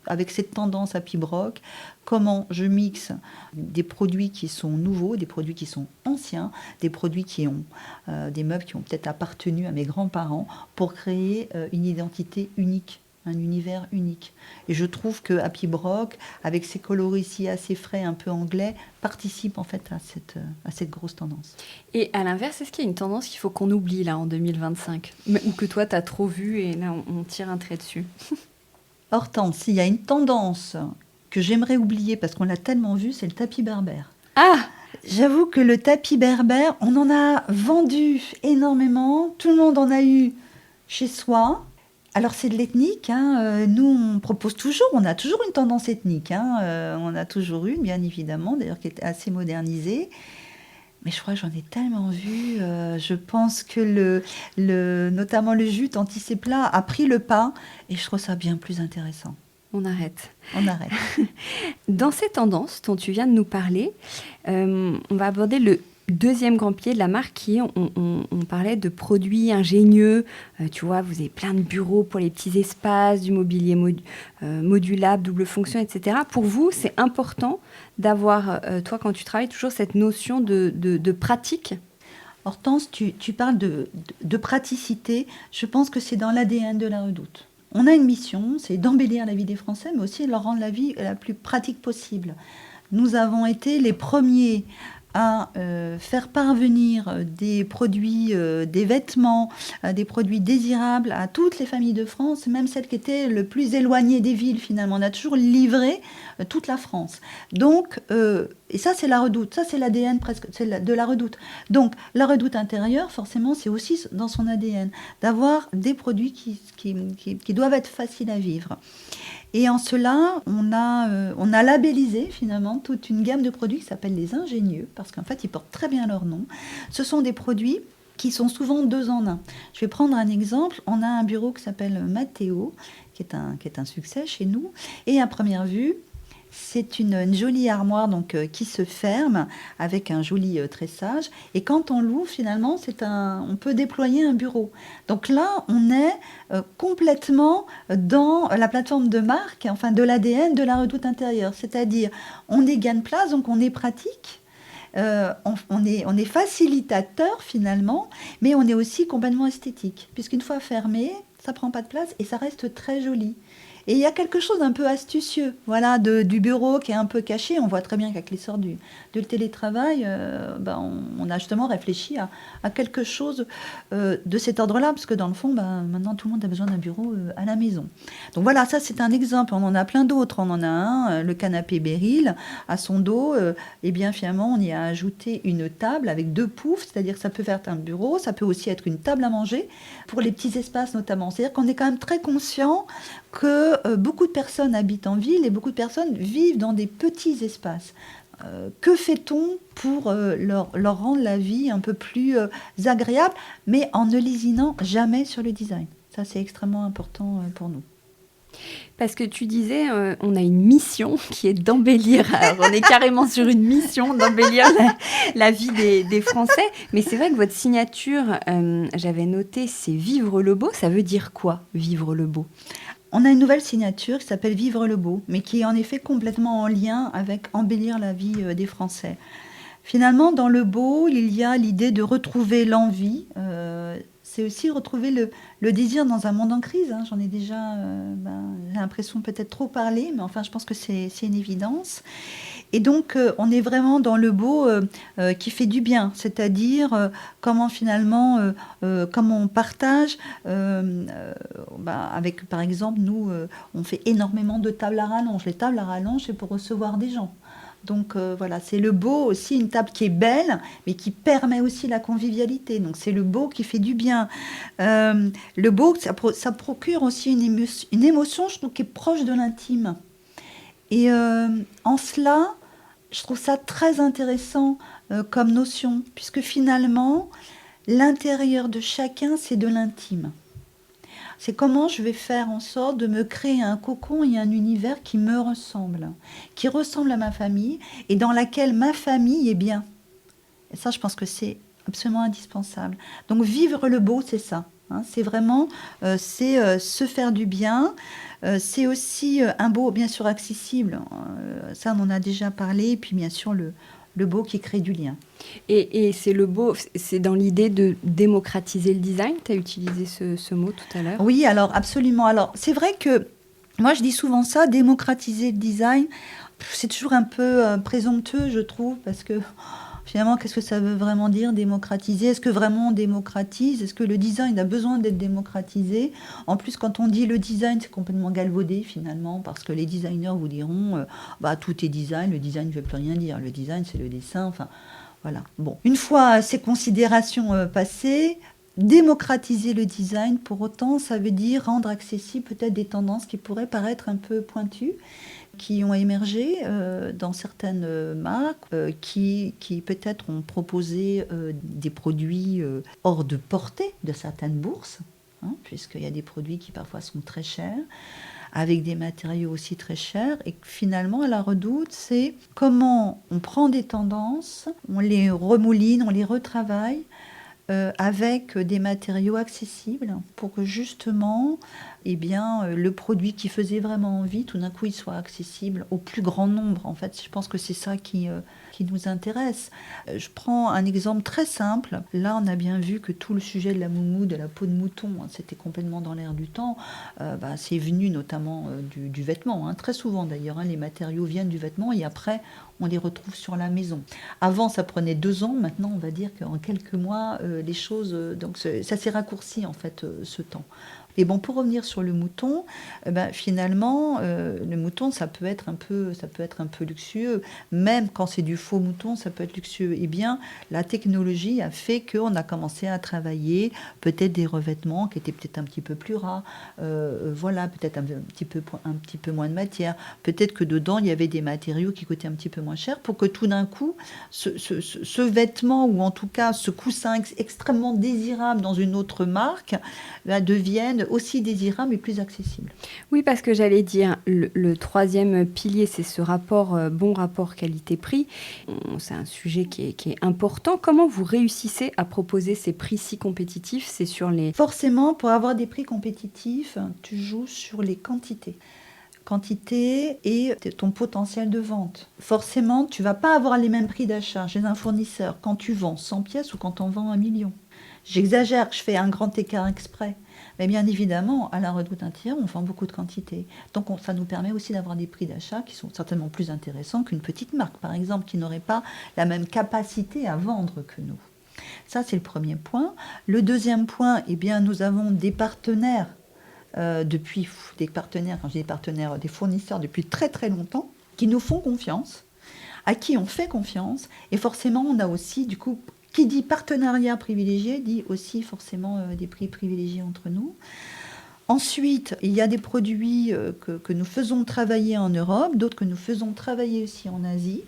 avec cette tendance à Pibroch, comment je mixe des produits qui sont nouveaux, des produits qui sont anciens, des produits qui ont des meubles qui ont peut-être appartenu à mes grands-parents pour créer une identité unique. Un univers unique. Et je trouve que Happy Brock, avec ses coloris ici assez frais, un peu anglais, participe en fait à cette grosse tendance. Et à l'inverse, est-ce qu'il y a une tendance qu'il faut qu'on oublie là en 2025 ou que toi, tu as trop vu et là, on tire un trait dessus? Hortense, s'il y a une tendance que j'aimerais oublier parce qu'on l'a tellement vu, c'est le tapis berbère. Ah! J'avoue que le tapis berbère, on en a vendu énormément. Tout le monde en a eu chez soi. Alors c'est de l'ethnique, hein. Nous on propose toujours, on a toujours une tendance ethnique, hein. On a toujours une bien évidemment, d'ailleurs qui est assez modernisée, mais je crois que j'en ai tellement vu, je pense que notamment le jute anti-sépla a pris le pas et je trouve ça bien plus intéressant. On arrête. On arrête. Dans ces tendances dont tu viens de nous parler, on va aborder le deuxième grand pilier de la marque qui est, on parlait de produits ingénieux. Tu vois, vous avez plein de bureaux pour les petits espaces, du mobilier modulable, double fonction, etc. Pour vous, c'est important d'avoir, toi, quand tu travailles, toujours cette notion de pratique. Hortense, tu parles de praticité. Je pense que c'est dans l'ADN de la Redoute. On a une mission, c'est d'embellir la vie des Français, mais aussi de leur rendre la vie la plus pratique possible. Nous avons été les premiers à faire parvenir des produits, des vêtements, des produits désirables à toutes les familles de France, même celles qui étaient le plus éloignées des villes finalement. On a toujours livré toute la France. Donc, et ça c'est la Redoute, ça c'est l'ADN presque de la Redoute. Donc la Redoute intérieure, forcément, c'est aussi dans son ADN, d'avoir des produits qui doivent être faciles à vivre. Et en cela, on a labellisé finalement toute une gamme de produits qui s'appelle les ingénieux, parce qu'en fait, ils portent très bien leur nom. Ce sont des produits qui sont souvent 2 en 1. Je vais prendre un exemple. On a un bureau qui s'appelle Matteo, qui est un succès chez nous. Et à première vue, c'est une jolie armoire donc, qui se ferme avec un joli tressage. Et quand on l'ouvre, finalement, on peut déployer un bureau. Donc là, on est complètement dans la plateforme de marque, enfin de l'ADN de la Redoute intérieure. C'est-à-dire, on est gain de place, donc on est pratique. On est facilitateur finalement, mais on est aussi complètement esthétique. Puisqu'une fois fermé, ça ne prend pas de place et ça reste très joli. Et il y a quelque chose d'un peu astucieux, voilà, du bureau qui est un peu caché. On voit très bien qu'avec l'essor du télétravail, on a justement réfléchi à quelque chose de cet ordre-là, parce que dans le fond, maintenant tout le monde a besoin d'un bureau à la maison. Donc voilà, ça c'est un exemple. On en a plein d'autres. On en a un, le canapé Beryl, à son dos, et bien finalement on y a ajouté une table avec 2 poufs, c'est-à-dire que ça peut faire un bureau, ça peut aussi être une table à manger, pour les petits espaces notamment. C'est-à-dire qu'on est quand même très conscient que beaucoup de personnes habitent en ville et beaucoup de personnes vivent dans des petits espaces. Que fait-on pour leur rendre la vie un peu plus agréable, mais en ne lésinant jamais sur le design? Ça, c'est extrêmement important pour nous. Parce que tu disais, on a une mission qui est d'embellir. Alors, on est carrément sur une mission d'embellir la vie des Français. Mais c'est vrai que votre signature, j'avais noté, c'est Vivre le beau. Ça veut dire quoi, Vivre le beau? On a une nouvelle signature qui s'appelle Vivre le beau, mais qui est en effet complètement en lien avec embellir la vie des Français. Finalement, dans le beau, il y a l'idée de retrouver l'envie. C'est aussi retrouver le désir dans un monde en crise. J'en ai déjà, j'ai l'impression peut-être trop parlé, mais enfin, je pense que c'est une évidence. Et donc, on est vraiment dans le beau qui fait du bien, c'est-à-dire comment finalement, comment on partage. Avec, par exemple, nous, on fait énormément de tables à rallonge. Les tables à rallonge, c'est pour recevoir des gens. Donc voilà, c'est le beau aussi, une table qui est belle, mais qui permet aussi la convivialité. Donc c'est le beau qui fait du bien. Le beau, ça procure aussi une émotion, je trouve, qui est proche de l'intime. Et en cela, je trouve ça très intéressant comme notion, puisque finalement, l'intérieur de chacun, c'est de l'intime. C'est comment je vais faire en sorte de me créer un cocon et un univers qui me ressemble, qui ressemble à ma famille et dans laquelle ma famille est bien. Et ça, je pense que c'est absolument indispensable. Donc vivre le beau, c'est ça. C'est vraiment se faire du bien. C'est aussi un beau, bien sûr, accessible. Ça, on en a déjà parlé. Et puis, bien sûr, le beau qui crée du lien. Et c'est le beau, c'est dans l'idée de démocratiser le design. Tu as utilisé ce mot tout à l'heure. Oui, alors absolument. Alors, c'est vrai que moi, je dis souvent ça, démocratiser le design. C'est toujours un peu présomptueux, je trouve, parce que finalement, qu'est-ce que ça veut vraiment dire, démocratiser? Est-ce que vraiment on démocratise? Est-ce que le design a besoin d'être démocratisé? En plus, quand on dit le design, c'est complètement galvaudé, finalement, parce que les designers vous diront tout est design, le design ne veut plus rien dire. Le design, c'est le dessin, enfin, voilà. Bon, une fois ces considérations passées, démocratiser le design, pour autant, ça veut dire rendre accessible peut-être des tendances qui pourraient paraître un peu pointues, qui ont émergé dans certaines marques qui peut-être ont proposé des produits hors de portée de certaines bourses, puisqu'il y a des produits qui parfois sont très chers, avec des matériaux aussi très chers, et finalement, à la Redoute, c'est comment on prend des tendances, on les remouline, on les retravaille, avec des matériaux accessibles pour que justement le produit qui faisait vraiment envie, tout d'un coup, il soit accessible au plus grand nombre. En fait, je pense que c'est ça qui nous intéresse. Je prends un exemple très simple. Là, on a bien vu que tout le sujet de la moumoute, de la peau de mouton, c'était complètement dans l'air du temps. C'est venu notamment du vêtement. Très souvent, d'ailleurs, les matériaux viennent du vêtement et après, on les retrouve sur la maison. Avant, ça prenait 2 ans. Maintenant, on va dire qu'en quelques mois, les choses... donc, ça s'est raccourci, en fait, ce temps. Et bon, pour revenir sur le mouton, finalement, le mouton, ça peut être un peu luxueux. Même quand c'est du faux mouton, ça peut être luxueux. Eh bien, la technologie a fait qu'on a commencé à travailler peut-être des revêtements qui étaient peut-être un petit peu plus rares. Peut-être un petit peu moins de matière. Peut-être que dedans, il y avait des matériaux qui coûtaient un petit peu moins cher pour que tout d'un coup, ce vêtement, ou en tout cas ce coussin extrêmement désirable dans une autre marque, devienne aussi désirable et plus accessible. Oui, parce que j'allais dire, le troisième pilier, c'est ce bon rapport qualité-prix. C'est un sujet qui est important. Comment vous réussissez à proposer ces prix si compétitifs? C'est sur les... Forcément, pour avoir des prix compétitifs, tu joues sur les quantités. Quantité et ton potentiel de vente. Forcément, tu ne vas pas avoir les mêmes prix d'achat chez un fournisseur quand tu vends 100 pièces ou quand on vend 1 million. J'exagère, je fais un grand écart exprès. Mais bien évidemment, à la Redoute intérieure, on vend beaucoup de quantité. Donc ça nous permet aussi d'avoir des prix d'achat qui sont certainement plus intéressants qu'une petite marque, par exemple, qui n'aurait pas la même capacité à vendre que nous. Ça, c'est le premier point. Le deuxième point, eh bien, nous avons des partenaires des partenaires, quand je dis des partenaires, des fournisseurs depuis très très longtemps, qui nous font confiance, à qui on fait confiance, et forcément on a aussi, du coup, qui dit partenariat privilégié, dit aussi forcément des prix privilégiés entre nous. Ensuite, il y a des produits que nous faisons travailler en Europe, d'autres que nous faisons travailler aussi en Asie,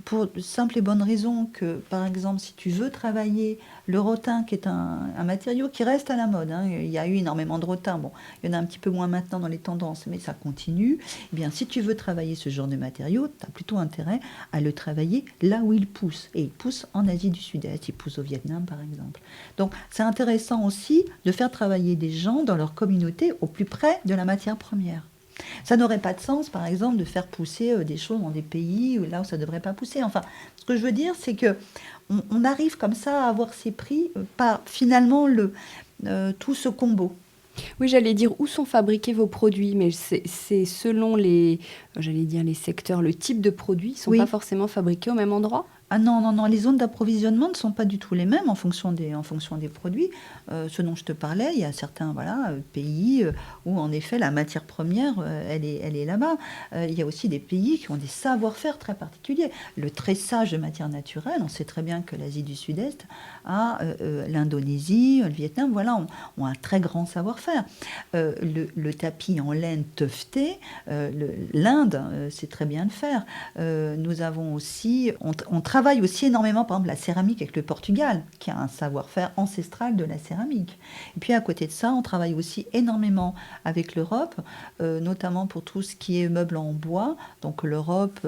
pour de simple et bonne raison que, par exemple, si tu veux travailler le rotin, qui est un matériau qui reste à la mode, hein, il y a eu énormément de rotin, bon, il y en a un petit peu moins maintenant dans les tendances, mais ça continue, eh bien, si tu veux travailler ce genre de matériau, tu as plutôt intérêt à le travailler là où il pousse. Et il pousse en Asie du Sud-Est, il pousse au Vietnam, par exemple. Donc, c'est intéressant aussi de faire travailler des gens dans leur communauté au plus près de la matière première. Ça n'aurait pas de sens, par exemple, de faire pousser des choses dans des pays là où ça ne devrait pas pousser. Enfin, ce que je veux dire, c'est que on arrive comme ça à avoir ces prix par finalement tout ce combo. Oui, j'allais dire où sont fabriqués vos produits, mais c'est selon j'allais dire les secteurs, le type de produits, ils ne sont pas forcément fabriqués au même endroit? Ah non, non, non, les zones d'approvisionnement ne sont pas du tout les mêmes en fonction des produits. Ce dont je te parlais, il y a certains pays où en effet la matière première, elle est là-bas. Il y a aussi des pays qui ont des savoir-faire très particuliers. Le tressage de matière naturelle, on sait très bien que l'Asie du Sud-Est l'Indonésie, le Vietnam, ont un très grand savoir-faire. Le tapis en laine teuveté, l'Inde sait très bien le faire. Nous avons aussi, on travaille aussi énormément, par exemple, la céramique avec le Portugal, qui a un savoir-faire ancestral de la céramique. Et puis à côté de ça, on travaille aussi énormément avec l'Europe, notamment pour tout ce qui est meubles en bois. Donc l'Europe,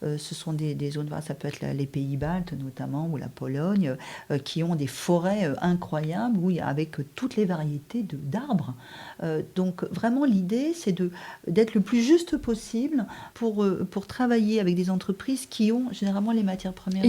ce sont des zones, ça peut être les pays baltes notamment, ou la Pologne, qui ont des forêts incroyables, avec toutes les variétés d'arbres. Donc vraiment, l'idée, c'est d'être le plus juste possible pour travailler avec des entreprises qui ont généralement les matières premières.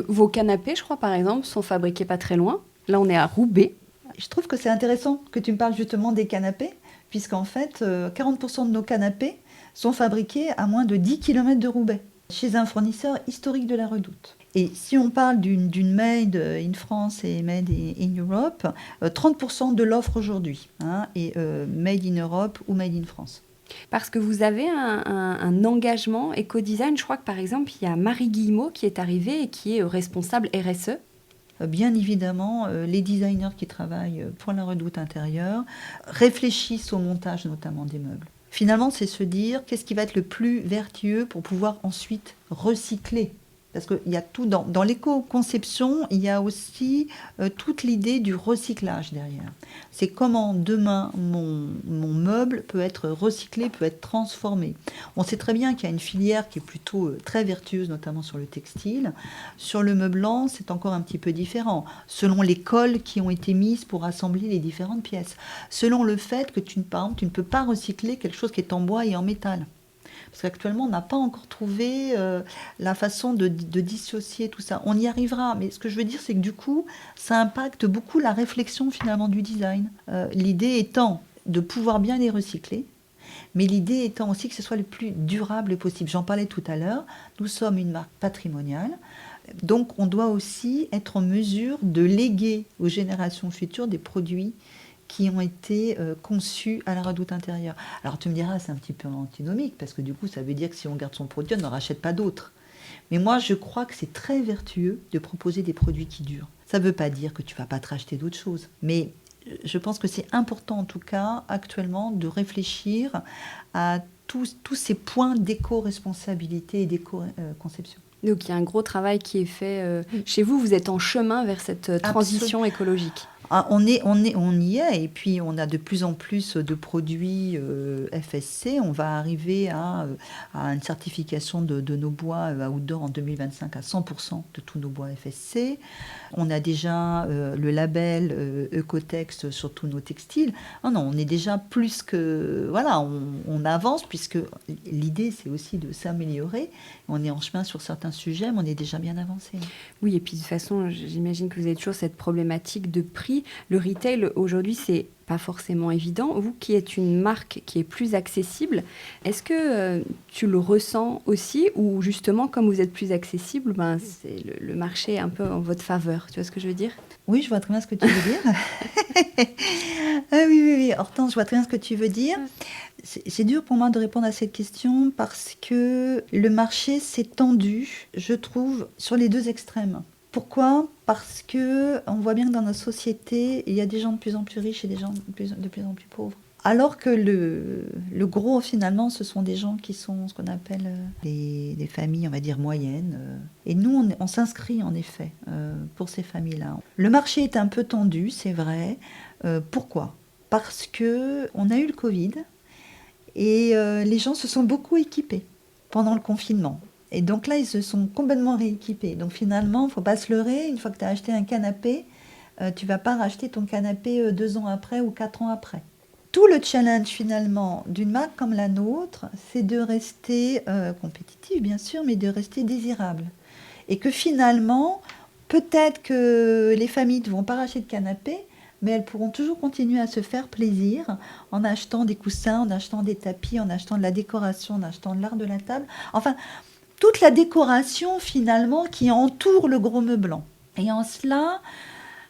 Vos canapés, je crois, par exemple, sont fabriqués pas très loin. Là, on est à Roubaix. Je trouve que c'est intéressant que tu me parles justement des canapés, puisqu'en fait, 40% de nos canapés sont fabriqués à moins de 10 km de Roubaix, chez un fournisseur historique de la Redoute. Et si on parle d'une made in France et made in Europe, 30% de l'offre aujourd'hui est made in Europe ou made in France. Parce que vous avez un engagement éco-design. Je crois que par exemple, il y a Marie Guillemot qui est arrivée et qui est responsable RSE. Bien évidemment, les designers qui travaillent pour la Redoute intérieure réfléchissent au montage notamment des meubles. Finalement, c'est se dire qu'est-ce qui va être le plus vertueux pour pouvoir ensuite recycler. Parce qu'il y a tout dans l'éco-conception, il y a aussi toute l'idée du recyclage derrière. C'est comment demain mon meuble peut être recyclé, peut être transformé. On sait très bien qu'il y a une filière qui est plutôt très vertueuse, notamment sur le textile. Sur le meublant, c'est encore un petit peu différent, selon les colles qui ont été mises pour assembler les différentes pièces. Selon le fait que par exemple, tu ne peux pas recycler quelque chose qui est en bois et en métal. Parce qu'actuellement, on n'a pas encore trouvé la façon de dissocier tout ça. On y arrivera, mais ce que je veux dire, c'est que du coup, ça impacte beaucoup la réflexion finalement du design. L'idée étant de pouvoir bien les recycler, mais l'idée étant aussi que ce soit le plus durable possible. J'en parlais tout à l'heure, nous sommes une marque patrimoniale, donc on doit aussi être en mesure de léguer aux générations futures des produits qui ont été conçus à la Redoute intérieure. Alors tu me diras, c'est un petit peu antinomique, parce que du coup, ça veut dire que si on garde son produit, on n'en rachète pas d'autres. Mais moi, je crois que c'est très vertueux de proposer des produits qui durent. Ça ne veut pas dire que tu ne vas pas te racheter d'autres choses. Mais je pense que c'est important, en tout cas, actuellement, de réfléchir à tous ces points d'éco-responsabilité et d'éco-conception. Donc il y a un gros travail qui est fait chez vous. Vous êtes en chemin vers cette transition écologique. On y est, et puis on a de plus en plus de produits FSC. On va arriver à une certification de nos bois outdoor en 2025 à 100% de tous nos bois FSC. On a déjà le label Ecotex sur tous nos textiles. Non, on est déjà plus que... Voilà, on avance, puisque l'idée, c'est aussi de s'améliorer. On est en chemin sur certains sujets, mais on est déjà bien avancé. Oui, et puis de toute façon, j'imagine que vous avez toujours cette problématique de prix. aussi, le retail aujourd'hui, c'est pas forcément évident. Vous qui êtes une marque qui est plus accessible, est-ce que tu le ressens aussi ou justement, comme vous êtes plus accessible, c'est le marché est un peu en votre faveur, tu vois ce que je veux dire? Oui, je vois très bien ce que tu veux dire. Oui, Hortense, je vois très bien ce que tu veux dire. C'est dur pour moi de répondre à cette question parce que le marché s'est tendu, je trouve, sur les deux extrêmes. Pourquoi ? Parce que on voit bien que dans notre société, il y a des gens de plus en plus riches et des gens de plus en plus pauvres. Alors que le gros, finalement, ce sont des gens qui sont ce qu'on appelle des familles, on va dire, moyennes. Et nous, on s'inscrit, en effet, pour ces familles-là. Le marché est un peu tendu, c'est vrai. Pourquoi ? Parce qu'on a eu le Covid et les gens se sont beaucoup équipés pendant le confinement. Et donc là, ils se sont complètement rééquipés. Donc finalement, il ne faut pas se leurrer. Une fois que tu as acheté un canapé, tu ne vas pas racheter ton canapé 2 ans après ou 4 ans après. Tout le challenge finalement d'une marque comme la nôtre, c'est de rester compétitive bien sûr, mais de rester désirable. Et que finalement, peut-être que les familles ne vont pas racheter de canapé, mais elles pourront toujours continuer à se faire plaisir en achetant des coussins, en achetant des tapis, en achetant de la décoration, en achetant de l'art de la table. Enfin, toute la décoration finalement qui entoure le gros meublant. Et en cela,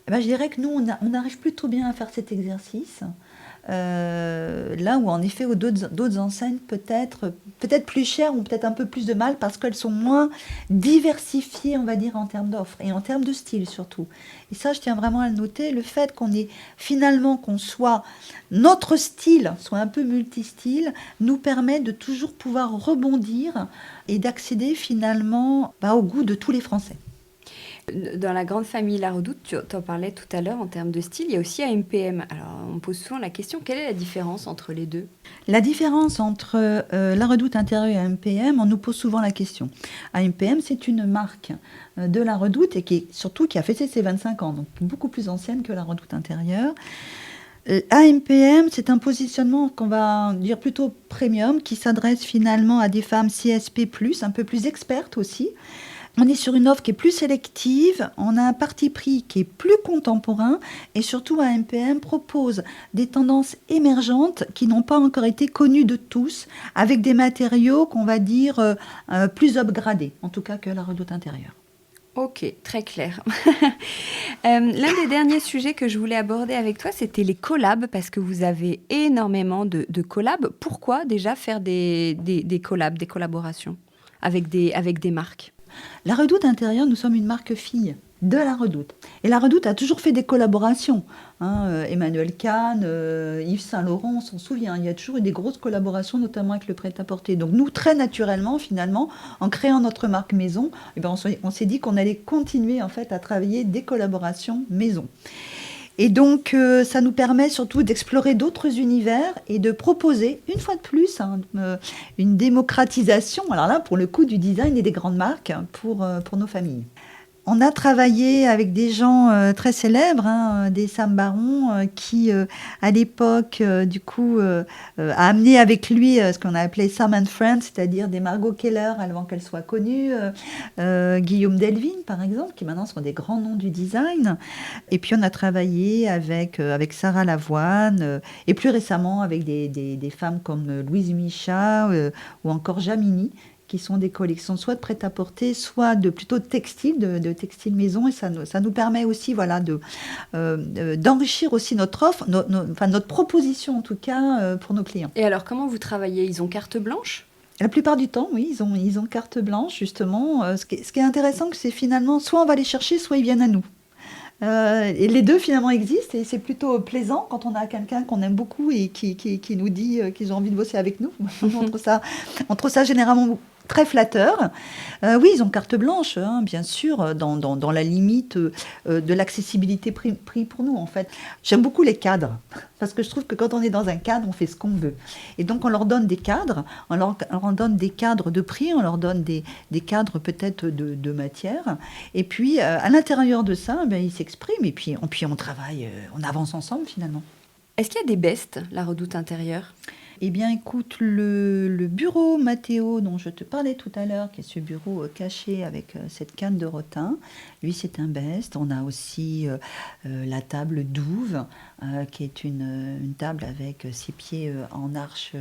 je dirais que nous, on arrive plutôt bien à faire cet exercice. Là où en effet d'autres enseignes peut-être plus chères ou peut-être un peu plus de mal parce qu'elles sont moins diversifiées, on va dire, en termes d'offres et en termes de style surtout. Et ça, je tiens vraiment à le noter, le fait qu'on soit notre style soit un peu multistyle nous permet de toujours pouvoir rebondir et d'accéder finalement au goût de tous les Français. Dans la grande famille La Redoute, tu en parlais tout à l'heure en termes de style, il y a aussi AMPM. Alors, on pose souvent la question, quelle est la différence entre les deux ? La différence entre La Redoute intérieure et AMPM, on nous pose souvent la question. AMPM, c'est une marque de La Redoute et qui a fêté ses 25 ans, donc beaucoup plus ancienne que La Redoute intérieure. AMPM, c'est un positionnement qu'on va dire plutôt premium, qui s'adresse finalement à des femmes CSP+, un peu plus expertes aussi. On est sur une offre qui est plus sélective, on a un parti pris qui est plus contemporain et surtout AMPM propose des tendances émergentes qui n'ont pas encore été connues de tous, avec des matériaux qu'on va dire plus upgradés, en tout cas que La Redoute intérieure. Ok, très clair. L'un des derniers sujets que je voulais aborder avec toi, c'était les collabs, parce que vous avez énormément de collabs. Pourquoi déjà faire des collabs, des collaborations avec des marques ? La Redoute intérieure, nous sommes une marque fille de La Redoute. Et La Redoute a toujours fait des collaborations. Emmanuel Kahn, Yves Saint-Laurent, on s'en souvient. Il y a toujours eu des grosses collaborations, notamment avec le prêt-à-porter. Donc nous, très naturellement, finalement, en créant notre marque maison, on s'est dit qu'on allait continuer en fait à travailler des collaborations maison. Et donc, ça nous permet surtout d'explorer d'autres univers et de proposer, une fois de plus, une démocratisation, alors là, pour le coup, du design et des grandes marques pour nos familles. On a travaillé avec des gens très célèbres, des Sam Baron, qui, à l'époque, a amené avec lui ce qu'on a appelé Sam and Friends, c'est-à-dire des Margot Keller avant qu'elles soient connues, Guillaume Delvin, par exemple, qui maintenant sont des grands noms du design. Et puis, on a travaillé avec Sarah Lavoine, et plus récemment avec des femmes comme Louise Micha ou encore Jamini, qui sont des collections soit de prêt-à-porter, soit plutôt de textile, de textile maison. Et ça nous permet aussi d'enrichir aussi notre offre, notre proposition en tout cas pour nos clients. Et alors, comment vous travaillez ? Ils ont carte blanche ? La plupart du temps, oui, ils ont carte blanche, justement. Ce qui est intéressant, c'est finalement, soit on va les chercher, soit ils viennent à nous. Et les deux finalement existent et c'est plutôt plaisant quand on a quelqu'un qu'on aime beaucoup et qui nous dit qu'ils ont envie de bosser avec nous. On trouve ça généralement très flatteur. Oui, ils ont carte blanche, bien sûr, dans la limite de l'accessibilité prix pour nous, en fait. J'aime beaucoup les cadres, parce que je trouve que quand on est dans un cadre, on fait ce qu'on veut. Et donc, on leur donne des cadres, on leur donne des cadres de prix, on leur donne des cadres peut-être de matière. Et puis, à l'intérieur de ça, ils s'expriment et puis on travaille, on avance ensemble, finalement. Est-ce qu'il y a des bestes, La Redoute intérieure ? Eh bien, écoute, le bureau Mathéo dont je te parlais tout à l'heure, qui est ce bureau caché avec cette canne de rotin, lui, c'est un best. On a aussi la table Douve, qui est une table avec ses pieds en arche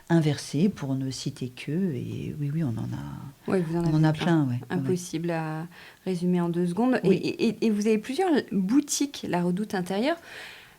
inversée, pour ne citer que. Et oui, on en a, Oui, vous en on avez en a plein. plein. Ouais. Impossible à résumer en 2 secondes. Oui. Et vous avez plusieurs boutiques, La Redoute Intérieure.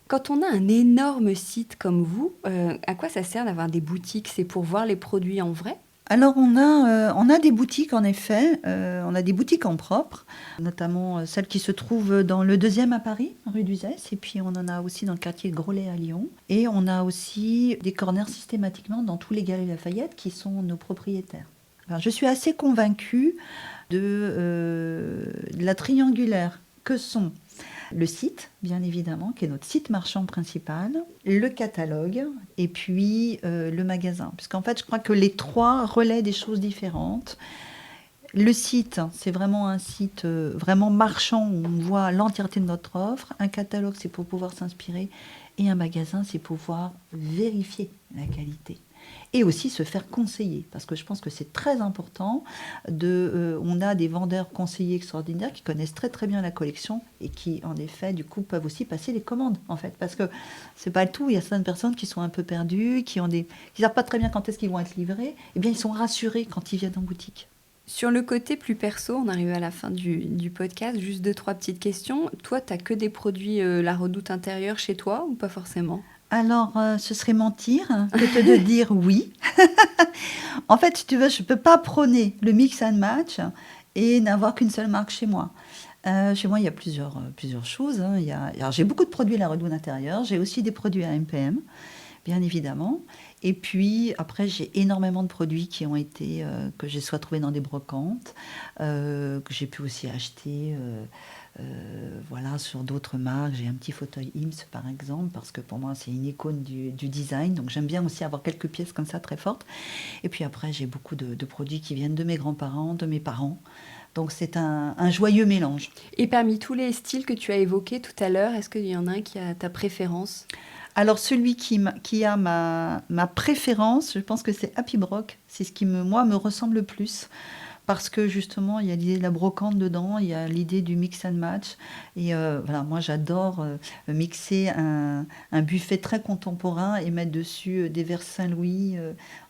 Quand on a un énorme site comme vous, à quoi ça sert d'avoir des boutiques? C'est pour voir les produits en vrai? Alors, on a des boutiques, en effet. On a des boutiques en propre, notamment celle qui se trouve dans le 2e à Paris, rue d'Uzès. Et puis, on en a aussi dans le quartier de Groslay à Lyon. Et on a aussi des corners systématiquement dans tous les Galeries Lafayette qui sont nos propriétaires. Alors, je suis assez convaincue de la triangulaire que sont le site, bien évidemment, qui est notre site marchand principal, le catalogue et puis le magasin. Puisqu'en fait, je crois que les 3 relaient des choses différentes. Le site, c'est vraiment un site vraiment marchand où on voit l'entièreté de notre offre. Un catalogue, c'est pour pouvoir s'inspirer. Et un magasin, c'est pour pouvoir vérifier la qualité. Et aussi se faire conseiller, parce que je pense que c'est très important. On a des vendeurs conseillers extraordinaires qui connaissent très très bien la collection et qui, en effet, du coup, peuvent aussi passer les commandes, en fait, parce que c'est pas le tout. Il y a certaines personnes qui sont un peu perdues, qui savent pas très bien quand est-ce qu'ils vont être livrés. Eh bien, ils sont rassurés quand ils viennent en boutique. Sur le côté plus perso, on arrive à la fin du podcast. Juste 2-3 petites questions. Toi, tu n'as que des produits La Redoute Intérieure chez toi ou pas forcément? Alors, ce serait mentir que de dire oui. En fait, si tu veux, je ne peux pas prôner le mix and match et n'avoir qu'une seule marque chez moi. Chez moi, il y a plusieurs choses. Hein. Alors, j'ai beaucoup de produits à La Redoute Intérieure. J'ai aussi des produits à MPM, bien évidemment. Et puis, après, j'ai énormément de produits qui ont été, que j'ai soit trouvés dans des brocantes, que j'ai pu aussi acheter voilà, sur d'autres marques. J'ai un petit fauteuil IMS, par exemple, parce que pour moi, c'est une icône du design. Donc, j'aime bien aussi avoir quelques pièces comme ça, très fortes. Et puis après, j'ai beaucoup de produits qui viennent de mes grands-parents, de mes parents. Donc, c'est un joyeux mélange. Et parmi tous les styles que tu as évoqués tout à l'heure, est-ce qu'il y en a un qui a ta préférence? Alors, celui qui a ma préférence, je pense que c'est Happy Broc. C'est ce qui, me ressemble le plus. Parce que justement, il y a l'idée de la brocante dedans, il y a l'idée du mix and match. Et voilà, moi, j'adore mixer un buffet très contemporain et mettre dessus des verres Saint-Louis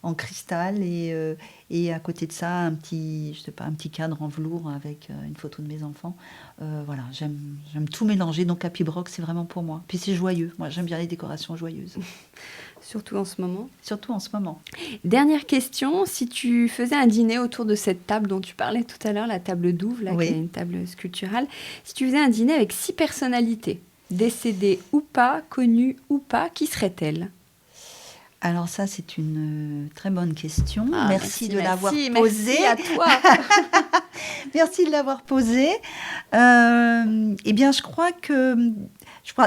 en cristal. Et à côté de ça, un petit cadre en velours avec une photo de mes enfants. Voilà, j'aime tout mélanger. Donc, Happy Broc, c'est vraiment pour moi. Puis c'est joyeux. Moi, j'aime bien les décorations joyeuses. Surtout en ce moment. Surtout en ce moment. Dernière question, si tu faisais un dîner autour de cette table dont tu parlais tout à l'heure, la table Douve, là, Oui. qui est une table sculpturale, si tu faisais un dîner avec 6 personnalités, décédées ou pas, connues ou pas, qui seraient-elles? Alors ça, c'est une très bonne question. Merci de l'avoir posée. Merci à toi. Merci de l'avoir posée. Eh bien, je crois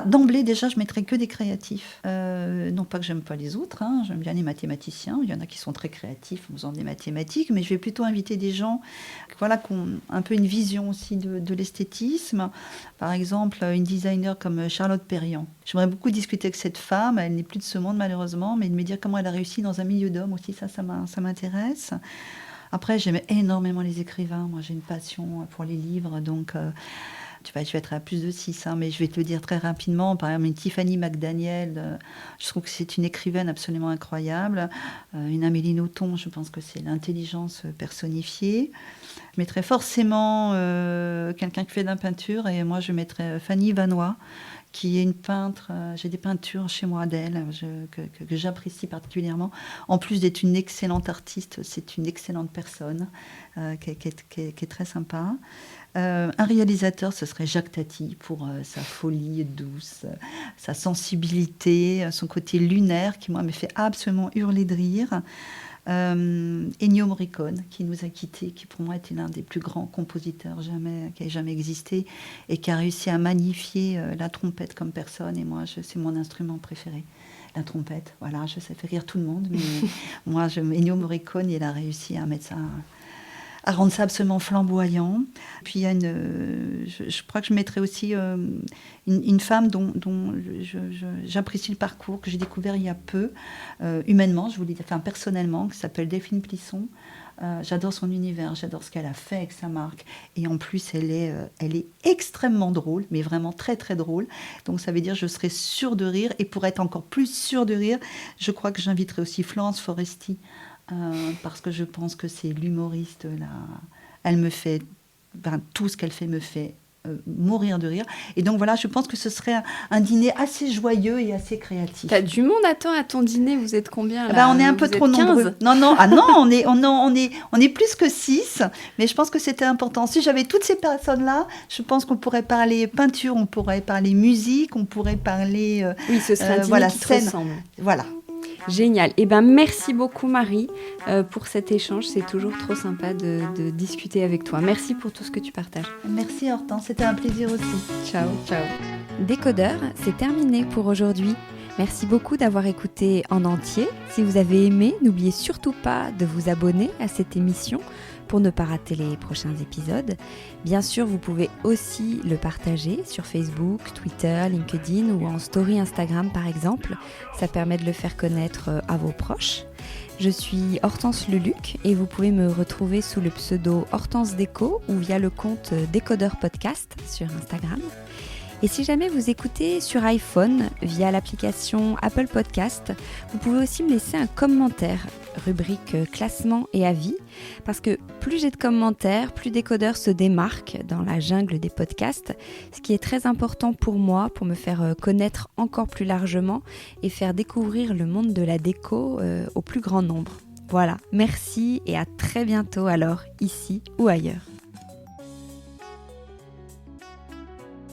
d'emblée, déjà, je mettrais que des créatifs. Non pas que j'aime pas les autres, hein, j'aime bien les mathématiciens. Il y en a qui sont très créatifs en faisant des mathématiques, mais je vais plutôt inviter des gens voilà, qui ont un peu une vision aussi de l'esthétisme. Par exemple, une designer comme Charlotte Perriand. J'aimerais beaucoup discuter avec cette femme. Elle n'est plus de ce monde, malheureusement, mais de me dire comment elle a réussi dans un milieu d'hommes aussi, ça m'intéresse. Après, j'aime énormément les écrivains. Moi, j'ai une passion pour les livres, donc je vais être à plus de 6, hein, mais je vais te le dire très rapidement. Par exemple, une Tiffany McDaniel, je trouve que c'est une écrivaine absolument incroyable. Une Amélie Nothomb, je pense que c'est l'intelligence personnifiée. Je mettrais forcément quelqu'un qui fait de la peinture, et moi, je mettrais Fanny Vanois, qui est une peintre. J'ai des peintures chez moi d'elle que j'apprécie particulièrement. En plus d'être une excellente artiste, c'est une excellente personne qui est très sympa. Un réalisateur, ce serait Jacques Tati, pour sa folie douce, sa sensibilité, son côté lunaire qui, moi, me fait absolument hurler de rire. Ennio Morricone, qui nous a quittés, qui pour moi était l'un des plus grands compositeurs qui ait jamais existé, et qui a réussi à magnifier la trompette comme personne. Et moi, c'est mon instrument préféré, la trompette. Voilà, ça fait rire tout le monde, mais moi, Ennio Morricone, il a réussi à mettre ça à rendre ça absolument flamboyant. Puis il y a je crois que je mettrai aussi une femme dont j'apprécie le parcours, que j'ai découvert il y a peu, humainement, je vous le dis, enfin personnellement, qui s'appelle Delphine Plisson. J'adore son univers, j'adore ce qu'elle a fait avec sa marque. Et en plus, elle est extrêmement drôle, mais vraiment très très drôle. Donc ça veut dire que je serai sûre de rire. Et pour être encore plus sûre de rire, je crois que j'inviterai aussi Florence Foresti, parce que je pense que c'est l'humoriste là. Elle me fait, tout ce qu'elle fait me fait mourir de rire. Et donc voilà, je pense que ce serait un dîner assez joyeux et assez créatif. T'as du monde à ton dîner, vous êtes combien là? On est un peu trop nombreux. Non, on est plus que 6, mais je pense que c'était important. Si j'avais toutes ces personnes-là, je pense qu'on pourrait parler peinture, on pourrait parler musique, on pourrait parler oui, ce serait un dîner qui te ressemble. Voilà. Génial. Merci beaucoup Marie pour cet échange. C'est toujours trop sympa de discuter avec toi. Merci pour tout ce que tu partages. Merci Hortense, c'était un plaisir aussi. Ciao. Décodeur, c'est terminé pour aujourd'hui. Merci beaucoup d'avoir écouté en entier. Si vous avez aimé, n'oubliez surtout pas de vous abonner à cette émission pour ne pas rater les prochains épisodes. Bien sûr, vous pouvez aussi le partager sur Facebook, Twitter, LinkedIn ou en story Instagram par exemple. Ça permet de le faire connaître à vos proches. Je suis Hortense Luluc et vous pouvez me retrouver sous le pseudo Hortense Déco ou via le compte Décodeur Podcast sur Instagram. Et si jamais vous écoutez sur iPhone via l'application Apple Podcast, vous pouvez aussi me laisser un commentaire, rubrique classement et avis, parce que plus j'ai de commentaires, plus Décodeur se démarque dans la jungle des podcasts, ce qui est très important pour moi, pour me faire connaître encore plus largement et faire découvrir le monde de la déco au plus grand nombre. Voilà, merci et à très bientôt alors, ici ou ailleurs.